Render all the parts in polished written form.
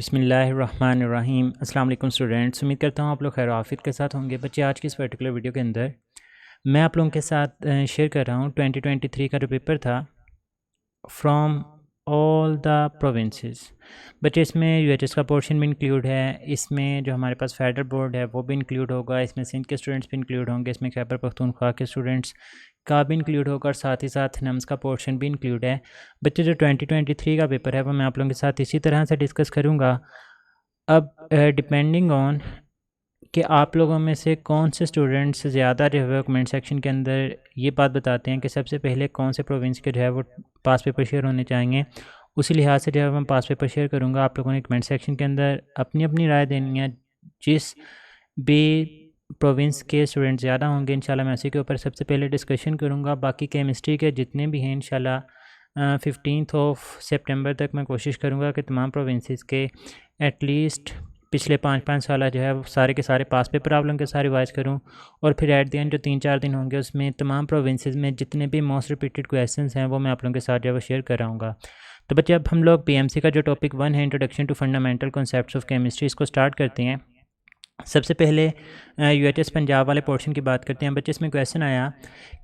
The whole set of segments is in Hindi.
बिस्मिल्लाहिर्रहमानिर्रहीम। अस्सलाम वालेकुम स्टूडेंट्स, उम्मीद करता हूँ आप लोग खैर आफियत के साथ होंगे। बच्चे, आज की इस पर्टिकुलर वीडियो के अंदर मैं आप लोगों के साथ शेयर कर रहा हूँ 2023 का जो पेपर था फ्रॉम ऑल द प्रोविंसेस। बच्चे, इसमें यूएचएस का पोर्शन भी इंक्लूड है, इसमें जो हमारे पास फेडरल बोर्ड है वो भी इंक्लूड होगा, इसमें सिंध के स्टूडेंट्स भी इंक्लूड होंगे, इसमें खैबर पख्तूनख्वा के स्टूडेंट्स का भी इंक्लूड होगा और साथ ही साथ नम्स का पोर्शन भी इंक्लूड है। बच्चे, जो 2023 का पेपर है वो मैं आप लोगों के साथ इसी तरह से डिस्कस करूँगा। अब डिपेंडिंग ऑन कि आप लोगों में से कौन से स्टूडेंट्स ज़्यादा जो है कमेंट सेक्शन के अंदर ये बात बताते हैं कि सबसे पहले कौन से प्रोविंस के जो है वो पास पेपर शेयर होने चाहिए, उसी लिहाज से जो है मैं पास पेपर शेयर करूँगा। आप लोगों ने कमेंट सेक्शन के अंदर अपनी अपनी राय देनी है। जिस भी प्रोविंस के स्टूडेंट ज़्यादा होंगे इंशाल्लाह मैं उसी के ऊपर सबसे पहले डिस्कशन करूँगा। बाकी केमिस्ट्री के जितने भी हैं इंशाल्लाह 15 सितंबर तक मैं कोशिश करूँगा कि तमाम प्रोविंसेस के एटलीस्ट पिछले 5-5 साल जो है वो सारे के सारे पास पेपर आप लोगों के साथ रिवाइज़ करूँ और फिर एट द एंड जो 3-4 दिन होंगे उसमें तमाम प्रोविंसेस में जितने भी मोस्ट रिपीटेड क्वेश्चंस हैं वो मैं आप लोगों के साथ जो है वो शेयर कराऊँगा। तो बच्चे, अब हम लोग पीएमसी का जो टॉपिक 1 है, introduction to fundamental concepts of chemistry, इसको स्टार्ट करते हैं। सबसे पहले यूएचएस पंजाब वाले पोर्शन की बात करते हैं। बच्चे, इसमें क्वेश्चन आया,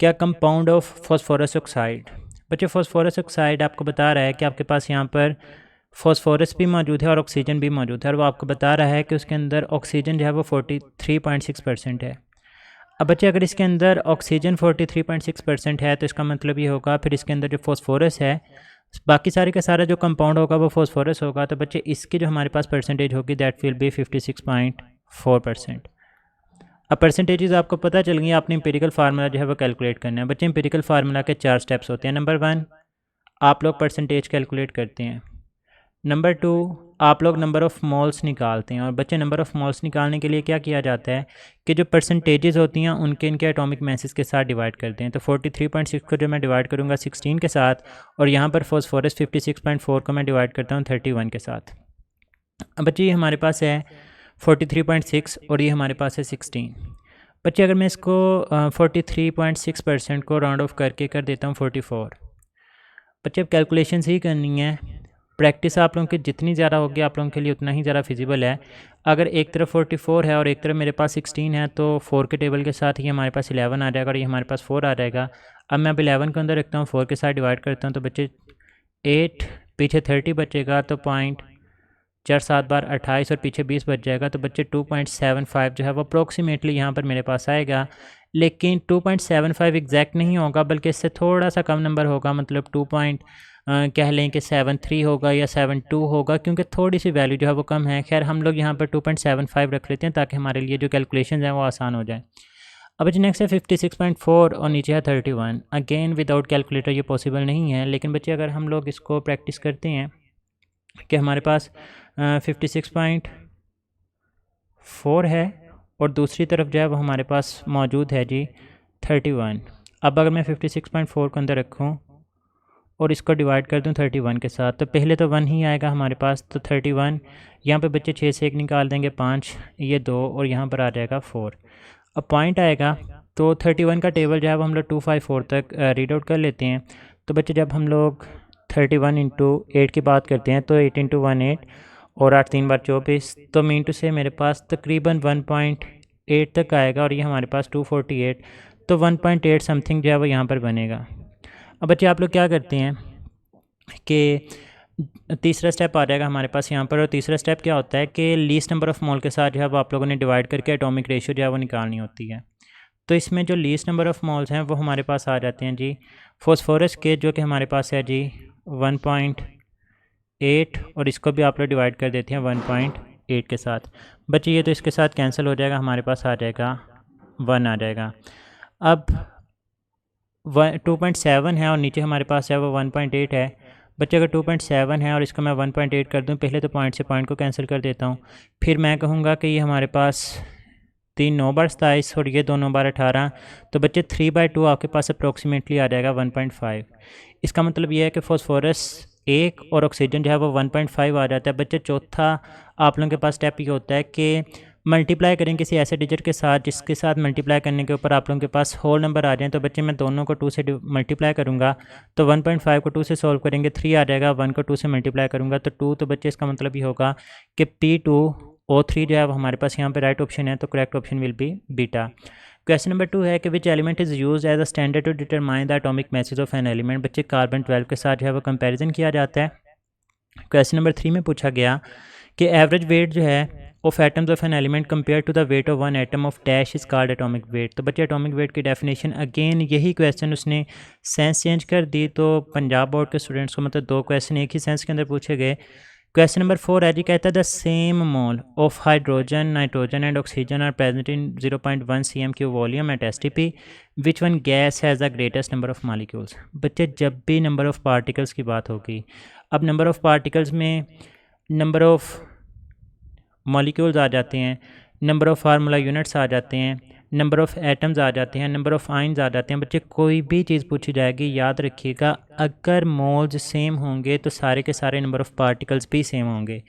क्या कंपाउंड ऑफ फॉस्फोरस ऑक्साइड। बच्चे, फॉस्फोरस ऑक्साइड आपको बता रहा है कि आपके पास यहाँ पर फॉस्फोरस भी मौजूद है और ऑक्सीजन भी मौजूद है, और वो आपको बता रहा है कि उसके अंदर ऑक्सीजन जो है वो 43.6% है। अब बच्चे, अगर इसके अंदर ऑक्सीजन 43.6% है तो इसका मतलब ये होगा फिर इसके अंदर जो फॉस्फोरस है, बाकी सारे का सारा जो कंपाउंड होगा वो फॉस्फोरस होगा। तो बच्चे, इसकी जो हमारे पास परसेंटेज होगी दैट विल बी 56.4%। अब परसेंटेजेस आपको पता चल गई, आपने इंपेरिकल फार्मूला जो है वो कैलकुलेट करना है। बच्चे, इंपेरिकल फार्मूला के 4 स्टेप्स होते हैं। नंबर 1, आप लोग परसेंटेज कैलकुलेट करते हैं। नंबर 2, आप लोग नंबर ऑफ़ मॉल्स निकालते हैं। और बच्चे, नंबर ऑफ़ मॉल्स निकालने के लिए क्या किया जाता है कि जो परसेंटेजेस होती हैं उनके इनके एटॉमिक मैसेज के साथ डिवाइड करते हैं। तो 43.6 को जो मैं डिवाइड करूँगा 16 के साथ, और यहाँ पर फॉस्फोरस 56.4 को मैं डिवाइड करता हूँ 31 के साथ। अब बच्चे, ये हमारे पास है 43.6 और ये हमारे पास है 16। बच्चे, अगर मैं इसको 43.6% को राउंड ऑफ करके कर देता हूँ 44। बच्चे, अब कैलकुलेशन ही करनी है। प्रैक्टिस आप लोगों की जितनी ज़्यादा होगी आप लोगों के लिए उतना ही ज़्यादा फिजिबल है। अगर एक तरफ 44 है और एक तरफ मेरे पास 16 है तो 4 के टेबल के साथ ही हमारे पास 11 आ जाएगा और ये हमारे पास 4 आ जाएगा। अब मैं अब 11 के अंदर रखता हूँ, 4 के साथ डिवाइड करता हूँ, तो बच्चे 8 पीछे 30 बचेगा, तो 4 7 बार 28 और पीछे 20 बच जाएगा। तो बच्चे 2.75 जो है वो अप्रोक्सीमेटली यहाँ पर मेरे पास आएगा। लेकिन 2.75 एग्जैक्ट नहीं होगा, बल्कि इससे थोड़ा सा कम नंबर होगा, मतलब कह लें कि 73 होगा या 72 होगा, क्योंकि थोड़ी सी वैल्यू जो है वो कम है। खैर, हम लोग यहाँ पर 2.75 रख लेते हैं ताकि हमारे लिए जो कैलकुलेशन हैं वो आसान हो जाए। अब जी नेक्स्ट है 56.4 और नीचे है 31। अगेन विदाउट कैलकुलेटर ये पॉसिबल नहीं है, लेकिन बच्चे अगर हम लोग इसको प्रैक्टिस करते हैं कि हमारे पास 56.4 है और दूसरी तरफ जो है वो हमारे पास मौजूद है जी 31। अब अगर मैं 56.4 को अंदर रखूँ और इसको डिवाइड कर दूं 31 के साथ, तो पहले तो 1 ही आएगा हमारे पास, तो 31 यहाँ पे बच्चे 6 से 1 निकाल देंगे 5, ये 2 और यहाँ पर आ जाएगा 4। अब पॉइंट आएगा, तो 31 का टेबल जो है वो हम लोग 254 तक रीड आउट कर लेते हैं। तो बच्चे, जब हम लोग 31 इंटू 8 की बात करते हैं तो 8 इंटू 1 8 और 8 3 बार 24, तो मीन टू से मेरे पास तकरीबन 1.8 तक आएगा और ये हमारे पास 248, तो 1.8 समथिंग जो है वो यहाँ पर बनेगा। अब बच्चे, आप लोग क्या करते हैं कि तीसरा स्टेप आ जाएगा हमारे पास यहाँ पर, और तीसरा स्टेप क्या होता है कि लीस्ट नंबर ऑफ़ मोल के साथ जो है वो आप लोगों ने डिवाइड करके एटॉमिक रेशियो जो है वो निकालनी होती है। तो इसमें जो लीस्ट नंबर ऑफ़ मोल्स हैं वो हमारे पास आ जाते हैं जी फॉस्फोरस के, जो कि हमारे पास है जी 1.8, और इसको भी आप लोग डिवाइड कर देते हैं 1.8 के साथ। बच्चे, ये तो इसके साथ कैंसिल हो जाएगा, हमारे पास आ जाएगा 1 आ जाएगा। अब 2.7 है और नीचे हमारे पास है वो 1.8 है। बच्चे, अगर 2.7 है और इसको मैं 1.8 कर दूं, पहले तो पॉइंट से पॉइंट को कैंसिल कर देता हूं, फिर मैं कहूँगा कि ये हमारे पास 3 9 बार 27 और ये 2 9 बार 18, तो बच्चे 3/2 आपके पास अप्रोक्सीमेटली आ जाएगा 1.5। इसका मतलब ये है कि फॉस्फोरस 1 और ऑक्सीजन जो है वो 1.5 आ जाता है। बच्चे, चौथा आप लोगों के पास स्टेप ये होता है कि मल्टीप्लाई करें किसी ऐसे डिजिट के साथ जिसके साथ मल्टीप्लाई करने के ऊपर आप लोगों के पास होल नंबर आ जाए। तो बच्चे मैं दोनों को 2 से मल्टीप्लाई करूँगा तो 1.5 को 2 से सॉल्व करेंगे 3 आ जाएगा, 1 को 2 से मल्टीप्लाई करूँगा तो 2। तो बच्चे इसका मतलब ये होगा कि P2O3 जो है वो हमारे पास यहाँ पे राइट ऑप्शन है, तो correct option will be beta. Question number 2 है कि which element is use as a standard to determine the atomic masses of an element. बच्चे कार्बन 12 के साथ जो है वो कंपैरिजन किया जाता है। क्वेश्चन नंबर 3 में पूछा गया कि एवरेज वेट जो है of atoms of an element compare to the weight of one atom of dash is called atomic weight. तो बच्चे एटॉमिक वेट की डेफिनेशन अगेन यही क्वेश्चन उसने सेंस चेंज कर दी, तो पंजाब बोर्ड के स्टूडेंट्स को मतलब 2 क्वेश्चन एक ही सेंस के अंदर पूछे गए। क्वेश्चन नंबर 4 है जी, कहता है the same mole of hydrogen, nitrogen and oxygen are present in 0.1 cm cube volume at STP, which one gas has the greatest number of molecules. बच्चे जब भी नंबर ऑफ पार्टिकल्स की बात होगी, अब नंबर ऑफ पार्टिकल्स में नंबर ऑफ मॉलिक्यूल्स आ जाते हैं, नंबर ऑफ़ फार्मूला यूनिट्स आ जाते हैं, नंबर ऑफ़ एटम्स आ जाते हैं, नंबर ऑफ़ आइंस आ जाते हैं। बच्चे कोई भी चीज़ पूछी जाएगी याद रखिएगा, अगर मोल्स सेम होंगे तो सारे के सारे नंबर ऑफ़ पार्टिकल्स भी सेम होंगे।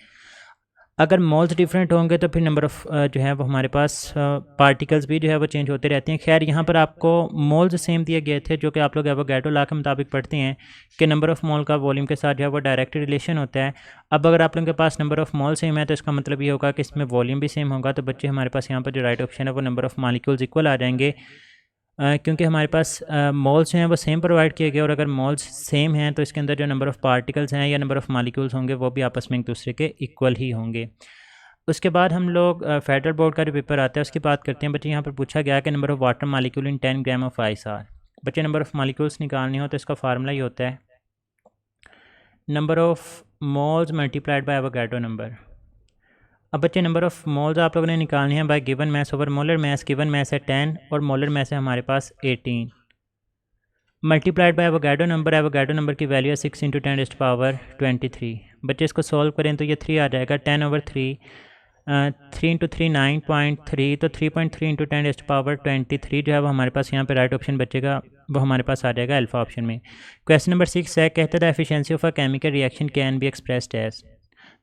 अगर मोल्स डिफरेंट होंगे तो फिर नंबर ऑफ़ जो है वो हमारे पास पार्टिकल्स भी जो है वो चेंज होते रहते हैं। खैर यहाँ पर आपको मोल्स सेम दिए गए थे, जो कि आप लोग एवोगैड्रो लॉ के मुताबिक पढ़ते हैं कि नंबर ऑफ़ मोल का वॉल्यूम के साथ जो है वो डायरेक्ट रिलेशन होता है। अब अगर आप लोगों के पास नंबर ऑफ़ मोल सेम है तो इसका मतलब ये होगा कि इसमें वॉल्यूम भी सेम होगा। तो बच्चे हमारे पास यहाँ पर जो राइट ऑप्शन है वो नंबर ऑफ़ मॉलिक्यूल्स इक्वल आ जाएंगे, क्योंकि हमारे पास मोल्स जो हैं वो सेम प्रोवाइड किए गए, और अगर मोल्स सेम हैं तो इसके अंदर जो नंबर ऑफ़ पार्टिकल्स हैं या नंबर ऑफ़ मॉलिक्यूल्स होंगे वो भी आपस में एक दूसरे के इक्वल ही होंगे। उसके बाद हम लोग फेडरल बोर्ड का जो पेपर आता है उसकी बात करते हैं। बच्चे यहाँ पर पूछा गया कि number of water molecule in 10 gram of ice are. बच्चे नंबर ऑफ़ मॉलिक्यूल्स निकालने हो तो इसका फार्मूला ही होता है number of moles multiplied by Avogadro number. अब बच्चे नंबर ऑफ़ मोल्स आप लोगों ने निकालने हैं by given mass over molar mass. Given mass है 10 और मोलर मैस है हमारे पास 18, multiplied by Avogadro number. Avogadro number की वैल्यू है 6 × 10⁻23। बच्चे इसको सॉल्व करें तो ये 3 आ जाएगा, 10/3 3 × 3 9.3, तो 3.3 × 10⁻23 जो है वो हमारे पास यहाँ पे राइट ऑप्शन बचेगा, वो हमारे पास आ जाएगा अल्फ़ा ऑप्शन में। क्वेश्चन नंबर 6 है, कहते हैं the efficiency of a chemical reaction can be expressed as.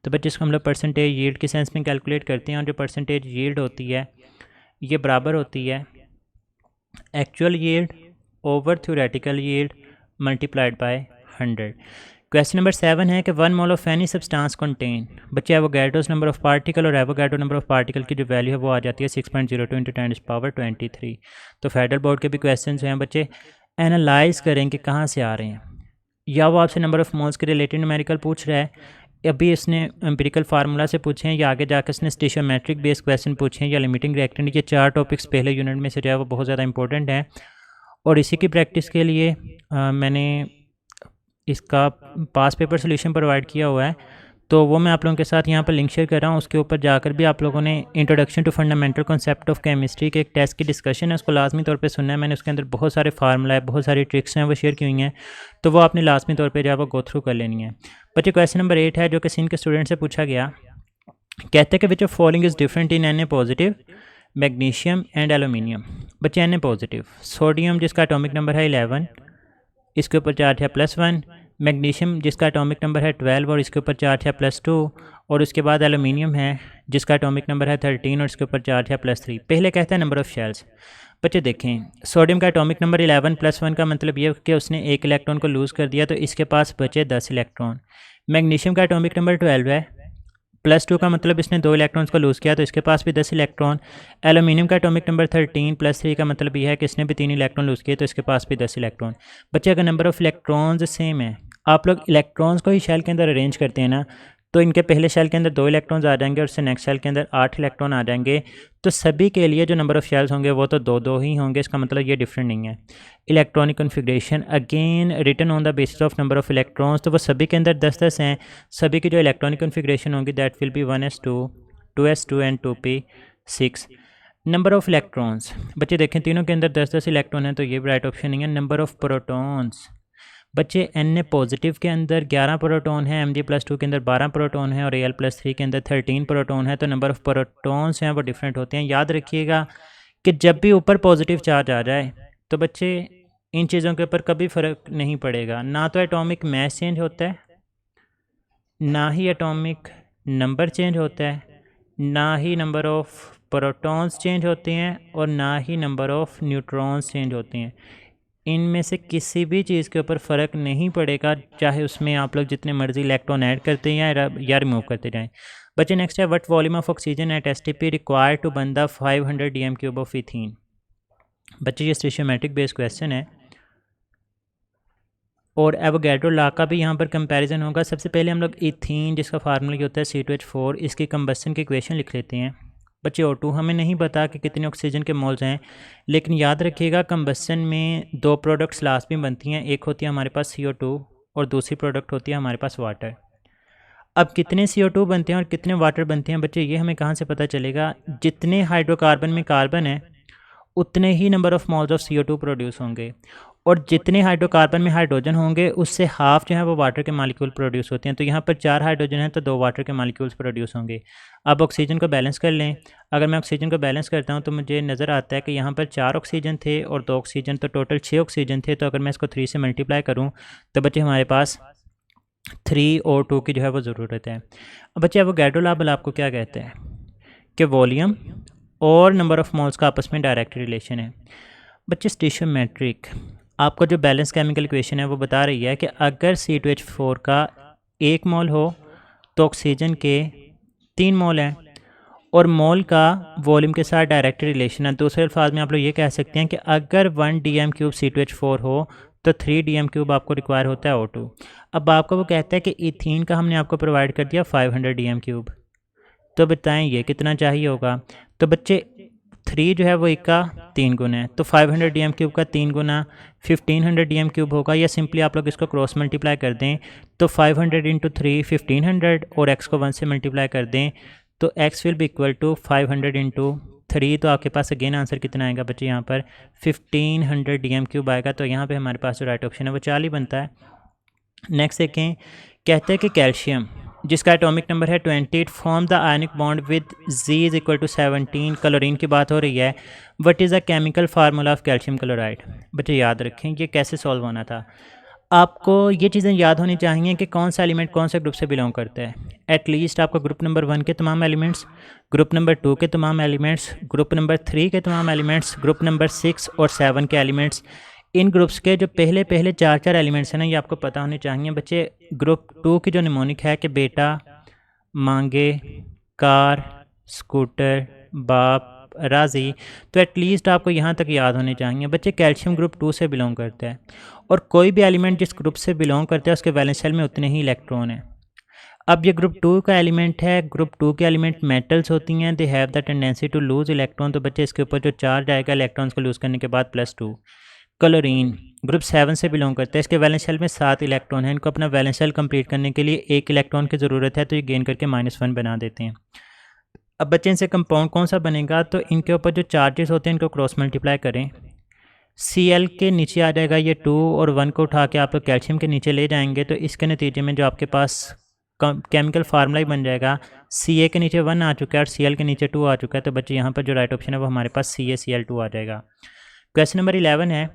तो बच्चे इसको हम लोग परसेंटेज यील्ड के सेंस में कैलकुलेट करते हैं, और जो परसेंटेज यील्ड होती है ये बराबर होती है actual yield over theoretical yield multiplied by 100। Question number 7 है कि 1 mole of any substance contain. बच्चे एवोगैड्रोस नंबर ऑफ पार्टिकल और एवोगैड्रो नंबर ऑफ पार्टिकल की जो वैल्यू है वो आ जाती है 6.02 × 10⁻23। तो फेडरल बोर्ड के भी क्वेश्चन हैं बच्चे, एनालाइज करें कि कहाँ से आ रहे हैं, या वो आपसे नंबर ऑफ़ मोल्स के रिलेटेड न्यूमेरिकल पूछ रहा है, अभी इसने एम्पिरिकल फार्मूला से पूछे हैं, या आगे जाकर इसने स्टेशियोमेट्रिक बेस्ड क्वेश्चन पूछे हैं, या लिमिटिंग रिएक्टेंट। ये 4 टॉपिक्स पहले यूनिट में से जो है वो बहुत ज़्यादा इंपॉर्टेंट हैं, और इसी की प्रैक्टिस के लिए मैंने इसका पास पेपर सोल्यूशन प्रोवाइड किया हुआ है, तो वो मैं आप लोगों के साथ यहाँ पर लिंक शेयर कर रहा हूँ। उसके ऊपर जाकर भी आप लोगों ने introduction to fundamental concept of chemistry के एक टेस्ट की डिस्कशन है, उसको लाजमी तौर पे सुनना है। मैंने उसके अंदर बहुत सारे फार्मूला है, बहुत सारी ट्रिक्स हैं वो शेयर की हुई हैं, तो वो आपने लाजमी तौर पर जो है वो गो थ्रू कर लेनी है। बच्चे क्वेश्चन नंबर 8 है जो कि सिंध के स्टूडेंट से पूछा गया, कहते हैं कि which of following is different in Na positive, magnesium and aluminium. बच्चे Na पॉजिटिव, सोडियम जिसका एटॉमिक नंबर है 11, इसके ऊपर चार्ज है +1, मैग्नीशियम जिसका एटॉमिक नंबर है 12 और इसके ऊपर चार्ज है +2, और उसके बाद एलुमिनियम है जिसका एटॉमिक नंबर है 13 और इसके ऊपर चार्ज है +3। पहले कहता है नंबर ऑफ़ शेल्स। बच्चे देखें, सोडियम का एटॉमिक नंबर 11 +1 का मतलब ये कि उसने 1 इलेक्ट्रॉन को लूज़ कर दिया, तो इसके पास बचे 10 इलेक्ट्रॉन। मैग्नीशियम का एटॉमिक नंबर 12 है, +2 का मतलब इसने 2 इलेक्ट्रॉन्स को लूज़ किया, तो इसके पास भी 10 इलेक्ट्रॉन। एलुमिनियम का एटॉमिक नंबर 13 +3 का मतलब यह है कि इसने भी 3 इलेक्ट्रॉन लूज़ किए, तो इसके पास भी 10 इलेक्ट्रॉन। बच्चे अगर नंबर ऑफ़ इलेक्ट्रॉन्स सेम है, आप लोग इलेक्ट्रॉन्स को ही शेल के अंदर अरेंज करते हैं ना, तो इनके पहले शेल के अंदर 2 इलेक्ट्रॉन्स आ जाएंगे और उससे नेक्स्ट शेल के अंदर 8 इलेक्ट्रॉन आ जाएंगे, तो सभी के लिए जो नंबर ऑफ़ शेल्स होंगे वो तो 2-2 ही होंगे। इसका मतलब ये डिफरेंट नहीं है। Electronic configuration again written on the basis of number of electrons, तो वो सभी के अंदर 10-10 हैं। सभी की जो इलेक्ट्रॉनिक कॉन्फ़िगरेशन होगी that will be 1s2, 2s2 and 2p6। Number of electrons, बच्चे देखें तीनों के अंदर 10-10 इलेक्ट्रॉन हैं, तो ये भी राइट ऑप्शन नहीं है। नंबर ऑफ़ प्रोटॉन्स, बच्चे Na पॉजिटिव के अंदर 11 प्रोटॉन है, Mg+2 के अंदर 12 प्रोटॉन है, और Al+3 के अंदर 13 प्रोटॉन है, तो नंबर ऑफ़ प्रोटॉन्स हैं वो डिफरेंट होते हैं। याद रखिएगा कि जब भी ऊपर पॉजिटिव चार्ज आ जाए तो बच्चे इन चीज़ों के ऊपर कभी फ़र्क नहीं पड़ेगा, ना तो एटॉमिक मास चेंज होता है, ना ही एटॉमिक नंबर चेंज होता है, ना ही नंबर ऑफ़ प्रोटॉन्स चेंज होते हैं और ना ही नंबर ऑफ़ न्यूट्रॉन्स चेंज होते हैं। इनमें से किसी भी चीज़ के ऊपर फ़र्क नहीं पड़ेगा, चाहे उसमें आप लोग जितने मर्जी इलेक्ट्रॉन ऐड करते हैं या रिमूव करते जाएं। बच्चे नेक्स्ट है, what volume of oxygen at STP required to burn the 500 dm³ of ethene. बच्चे ये स्टेशियोमेट्रिक बेस्ड क्वेश्चन है और एवोगैड्रो लॉ का भी यहाँ पर कंपैरिजन होगा। सबसे पहले हम लोग इथीन, जिसका फार्मूला होता है C2H4, इसकी कंबस्शन की इक्वेशन लिख लेते हैं। बच्चे O2 हमें नहीं पता कि कितने ऑक्सीजन के मोल्स हैं, लेकिन याद रखिएगा कंबस्शन में दो प्रोडक्ट्स लास्ट में बनती हैं, एक होती है हमारे पास CO2 और दूसरी प्रोडक्ट होती है हमारे पास वाटर। अब कितने CO2 बनते हैं और कितने वाटर बनते हैं बच्चे, ये हमें कहाँ से पता चलेगा? जितने हाइड्रोकार्बन में कार्बन है उतने ही number of moles of CO2 produce होंगे, और जितने हाइड्रोकार्बन में हाइड्रोजन होंगे उससे हाफ जो है वो वाटर के मालिक्यूल प्रोड्यूस होते हैं। तो यहाँ पर 4 हाइड्रोजन हैं तो 2 वाटर के मालिक्यूल्स प्रोड्यूस होंगे। अब ऑक्सीजन को बैलेंस कर लें। अगर मैं ऑक्सीजन को बैलेंस करता हूँ तो मुझे नज़र आता है कि यहाँ पर 4 ऑक्सीजन थे और 2 ऑक्सीजन, तो टोटल 6 ऑक्सीजन थे। तो अगर मैं इसको 3 से मल्टीप्लाई करूँ तो बच्चे हमारे पास 3 और 2 की जो है वो ज़रूरत है। अब बच्चे एवोगैड्रो लॉ आपको क्या कहते हैं कि वॉल्यूम और नंबर ऑफ़ मोल्स का आपस में डायरेक्ट रिलेशन है। बच्चे स्टेशियोमेट्रिक, आपको जो बैलेंस केमिकल इक्वेशन है वो बता रही है कि अगर C2H4 का 1 मोल हो तो ऑक्सीजन के 3 मोल हैं, और मोल का वॉल्यूम के साथ डायरेक्ट रिलेशन है। दूसरे अल्फाज में आप लोग ये कह सकते हैं कि अगर 1 dm³ C2H4 हो तो 3 dm³ आपको रिक्वायर होता है O2। अब आपको वो कहता है कि इथीन का हमने आपको प्रोवाइड कर दिया 500 dm³, तो बताएं ये कितना चाहिए होगा? तो बच्चे 3 जो है वो 1 का 3 गुना है, तो 500 dm³ का 3 गुना 1500 dm³ होगा, या सिंपली आप लोग इसको क्रॉस मल्टीप्लाई कर दें तो 500 इंटू 3 1500 और x को 1 से मल्टीप्लाई कर दें तो x will be equal to 500 into 3। तो आपके पास अगेन आंसर कितना आएगा बच्चे? यहाँ पर 1500 dm³ आएगा। तो यहाँ पे हमारे पास जो राइट ऑप्शन है वो 4 ही बनता है। नेक्स्ट देखें, कहते हैं कि कैल्शियम जिसका एटॉमिक नंबर है 28 form the ionic bond with Z is equal to 17। Chlorine की बात हो रही है। What is the chemical formula of calcium chloride? बच्चे याद रखें ये कैसे सॉल्व होना था। आपको ये चीज़ें याद होनी चाहिए कि कौन सा एलिमेंट कौन से ग्रुप से बिलोंग करता है। एटलीस्ट आपको ग्रुप नंबर 1 के तमाम एलिमेंट्स, ग्रुप नंबर 2 के तमाम एलिमेंट्स, ग्रुप नंबर 3 के तमाम एलिमेंट्स, ग्रुप नंबर 6 और 7 के एलिमेंट्स, इन ग्रुप्स के जो पहले 4 एलिमेंट्स हैं ना, ये आपको पता होने चाहिए। बच्चे ग्रुप 2 की जो निमोनिक है कि बेटा, मांगे, कार, स्कूटर, बाप, राज़ी, तो एटलीस्ट आपको यहाँ तक याद होने चाहिए। बच्चे कैल्शियम ग्रुप 2 से बिलोंग करता है, और कोई भी एलिमेंट जिस ग्रुप से बिलोंग करता है उसके वैलेंस शेल में उतने ही इलेक्ट्रॉन हैं। अब ये ग्रुप 2 का एलिमेंट है। ग्रुप 2 के एलिमेंट मेटल्स होती हैं, they have the tendency to lose electron. तो बच्चे इसके ऊपर जो चार्ज आएगा इलेक्ट्रॉन्स को लूज़ करने के बाद +2। क्लोरीन ग्रुप 7 से बिलोंग करता है, इसके वैलेंस शेल में 7 इलेक्ट्रॉन हैं। इनको अपना वैलेंस शेल कंप्लीट करने के लिए 1 इलेक्ट्रॉन की ज़रूरत है, तो ये गेन करके -1 बना देते हैं। अब बच्चे इनसे कंपाउंड कौन सा बनेगा? तो इनके ऊपर जो चार्जेस होते हैं इनको क्रॉस मल्टीप्लाई करें। Cl के नीचे आ जाएगा ये 2, और 1 को उठा के आप लोग कैल्शियम के नीचे ले जाएंगे, तो इसके नतीजे में जो आपके पास केमिकल फार्मूला ही बन जाएगा। Ca के नीचे 1 आ चुका है और Cl के नीचे 2 आ चुका है, तो बच्चे यहाँ पर जो राइट ऑप्शन है वो हमारे पास CaCl2 आ जाएगा। क्वेश्चन नंबर 11 है,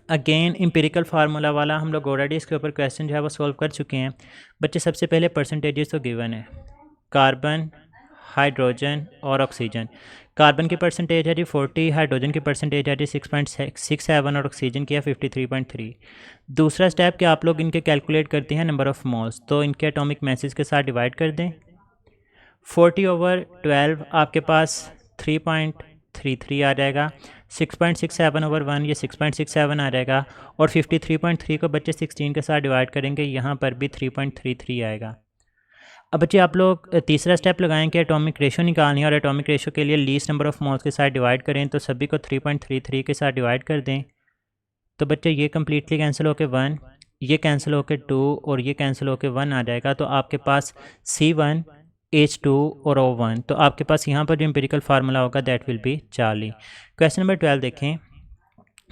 अगेन एम्पिरिकल फार्मूला वाला। हम लोग ऑलरेडी इसके ऊपर क्वेश्चन जो है वो सॉल्व कर चुके हैं। बच्चे सबसे पहले परसेंटेजेस तो गिवन है, कार्बन, हाइड्रोजन और ऑक्सीजन। कार्बन की परसेंटेज है जी 40, हाइड्रोजन की परसेंटेज है जी 6.67 और ऑक्सीजन की है 53.3। दूसरा स्टेप कि आप लोग इनके कैलकुलेट करते हैं नंबर ऑफ़ मोल्स, तो इनके एटॉमिक मैसेज के साथ डिवाइड कर दें। 40/12 आपके पास 3.33 आ जाएगा। 6.67/1 ये 6.67 आ जाएगा, और 53.3 को बच्चे 16 के साथ डिवाइड करेंगे, यहाँ पर भी 3.33 आएगा। अब बच्चे आप लोग तीसरा स्टेप लगाएं कि एटॉमिक रेशो निकालनी है, और एटॉमिक रेशो के लिए लीस्ट नंबर ऑफ़ मोल्स के साथ डिवाइड करें, तो सभी को 3.33 के साथ डिवाइड कर दें। तो बच्चे ये कम्प्लीटली कैंसिल होकर 1, ये कैंसिल होकर 2 और ये कैंसिल होकर 1 आ जाएगा। तो आपके पास C1, H2 और O1, तो आपके पास यहाँ पर जो एम्पिरिकल फार्मूला होगा that will be Charlie. Question number 12 देखें।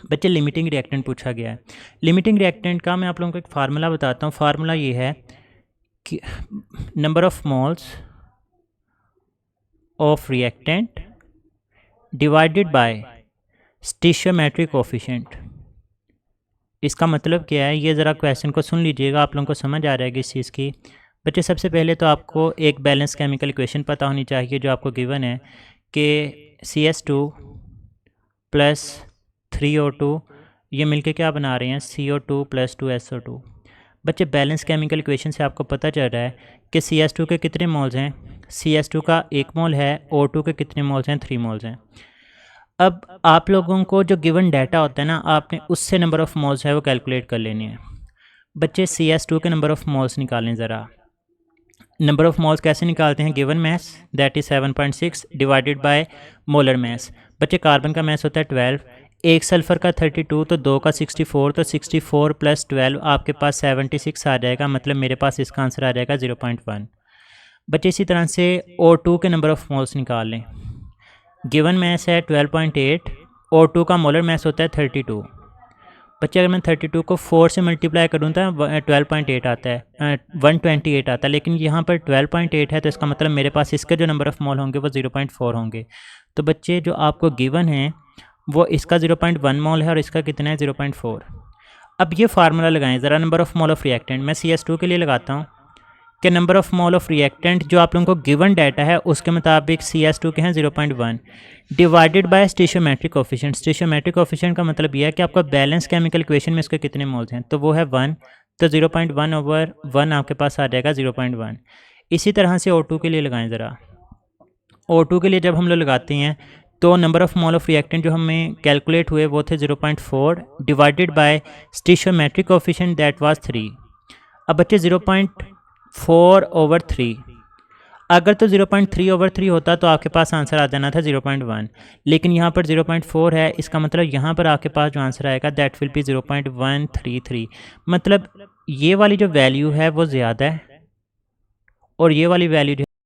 बच्चे लिमिटिंग रिएक्टेंट पूछा गया है। लिमिटिंग रिएक्टेंट का मैं आप लोगों को एक फार्मूला बताता हूँ। फार्मूला ये है कि number of moles of reactant divided by stoichiometric coefficient. इसका मतलब क्या है, ये ज़रा क्वेश्चन को सुन लीजिएगा, आप लोगों को समझ आ जाएगी इस चीज़ की। बच्चे सबसे पहले तो आपको एक बैलेंस केमिकल इक्वेशन पता होनी चाहिए जो आपको गिवन है कि CS2 प्लस 3O2 ये मिलके क्या बना रहे हैं CO2 प्लस 2SO2। बच्चे बैलेंस केमिकल इक्वेशन से आपको पता चल रहा है कि CS2 के कितने मोल्स हैं, CS2 का 1 मोल है, O2 के कितने मोल्स हैं, 3 मोल्स हैं। अब आप लोगों को जो गिवन डाटा होता है ना, आपने उससे नंबर ऑफ़ मोल्स है वो कैलकुलेट कर लेने हैं। बच्चे CS2 के नंबर ऑफ़ मोल्स निकालें ज़रा। नंबर ऑफ़ मोल्स कैसे निकालते हैं, given mass that is 7.6 divided by molar mass. बच्चे कार्बन का मैस होता है 12, एक सल्फ़र का 32, तो 2 का 64, तो 64 प्लस 12 आपके पास 76 आ जाएगा, मतलब मेरे पास इसका आंसर आ जाएगा 0.1। बच्चे इसी तरह से O2 के नंबर ऑफ़ मोल्स निकाल लें। गिवन मैस है 12.8, O2 का मोलर मैस होता है 32। बच्चे अगर मैं 32 को 4 से मल्टीप्लाई करूँ तो 12.8 आता है, 128 आता है, लेकिन यहाँ पर 12.8 है तो इसका मतलब मेरे पास इसके जो नंबर ऑफ़ मोल होंगे वो 0.4 होंगे। तो बच्चे जो आपको गिवन है वो इसका 0.1 मोल है और इसका कितना है 0.4। अब ये फार्मूला लगाएं ज़रा number of mole of reactant. मैं CS2 के लिए लगाता हूँ कि number of mole of reactant जो आप लोगों को गिवन डाटा है उसके मुताबिक CS2 के हैं 0.1 divided by stoichiometric coefficient. स्टिशियोमेट्रिक coefficient का मतलब यह है कि आपका बैलेंस केमिकल इक्वेशन में इसके कितने मोल्स हैं, तो वो है 1, तो 0.1 ओवर 1 आपके पास आ जाएगा 0.1। इसी तरह से O2 के लिए लगाएं ज़रा। O2 के लिए जब हम लोग लगाते हैं तो number of mole of reactant जो हमें कैलकुलेट हुए वो थे 0.4 divided by stoichiometric coefficient that was 3। अब बच्चे 0.4 ओवर 3, अगर तो 0.3 ओवर 3 होता तो आपके पास आंसर आ जाना था 0.1, लेकिन यहाँ पर 0.4 है, इसका मतलब यहाँ पर आपके पास जो आंसर आएगा दैट विल बी 0.133। मतलब ये वाली जो वैल्यू है वो ज़्यादा है और ये वाली वैल्यू जो